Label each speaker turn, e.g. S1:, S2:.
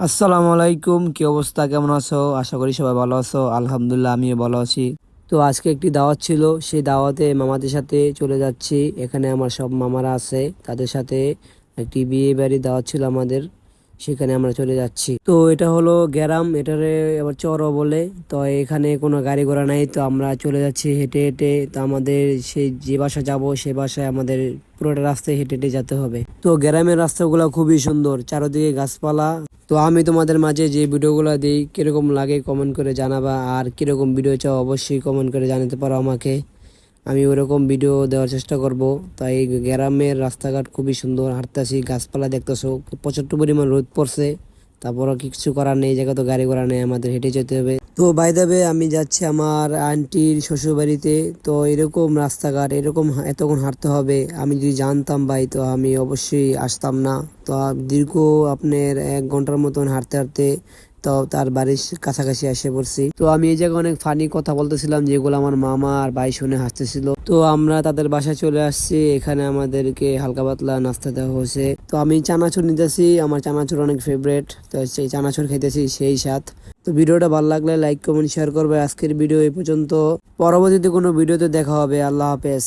S1: আসসালামু আলাইকুম, কি অবস্থা, কেমন আছো? আশা করি সবাই ভালো আছো। আলহামদুলিল্লাহ, আমিও ভালো আছি। তো আজকে একটি দাওয়াত ছিল, সেই দাওয়াতে মামাদের সাথে চলে যাচ্ছি। এখানে আমার সব মামারা আছে, তাদের সাথে একটি বিয়ে বাড়ি দাওয়াত ছিল আমাদের, সেখানে আমরা চলে যাচ্ছি। তো এটা হলো গ্যারাম, এটারে আবার চরও বলে। তো এখানে কোনো গাড়ি ঘোড়া নাই, তো আমরা চলে যাচ্ছি হেঁটে হেঁটে। তো আমাদের সেই যে বাসা যাব, সেই বাসায় আমাদের পুরোটা রাস্তায় হেঁটে হেঁটে যেতে হবে। তো গ্রামের রাস্তাগুলো খুবই সুন্দর, চারদিকে গাছপালা। তো আমি তোমাদের মাঝে যে ভিডিওগুলো দিই কিরকম লাগে কমেন্ট করে জানাবা, আর কিরকম ভিডিও চাও অবশ্যই কমেন্ট করে জানাতে পারো আমাকে। আমি ওরকম ভিডিও দেওয়ার চেষ্টা করব। তাই গ্রামের রাস্তাঘাট খুবই সুন্দর, হাঁটতেছি, গাছপালা দেখতেছো, প্রচন্ড পরিমাণ রোদ পড়ছে, তারপরও কিছু করার নেই, জায়গা তো গাড়ি ঘোড়া নেই, আমাদের হেঁটে যেতে হবে। তো বাই দ্য ওয়ে, আমি যাচ্ছি আমার আন্টির শ্বশুর বাড়িতে। তো এরকম রাস্তাঘাট, এরকম এতক্ষণ হাঁটতে হবে, আমি যদি জানতাম ভাই তো আমি অবশ্যই আসতাম না। তো দীর্ঘ আপনার 1 ঘন্টার মতন হাঁটতে হাঁটতে তো তার বাড়ির কাছাকাছি এসে পড়ছি। তো আমি এই জায়গায় অনেক ফানি কথা বলতেছিলাম, যেগুলো আমার মামা আর ভাই শুনে হাসতেছিল। তো আমরা তাদের বাসায় চলে আসছি, এখানে আমাদেরকে হালকা পাতলা নাস্তা দেওয়া হয়েছে। তো আমি চানাচুর নিতেছি, আমার চানাচুর অনেক ফেভারেট, তো সেই চানাচুর খাইতেছি সেই সাথ। তো ভিডিওটা ভালো লাগলে লাইক কমেন্ট শেয়ার করবে। আজকের ভিডিও এই পর্যন্ত, পরবর্তীতে কোনো ভিডিওতে দেখা হবে। আল্লাহ হাফেজ।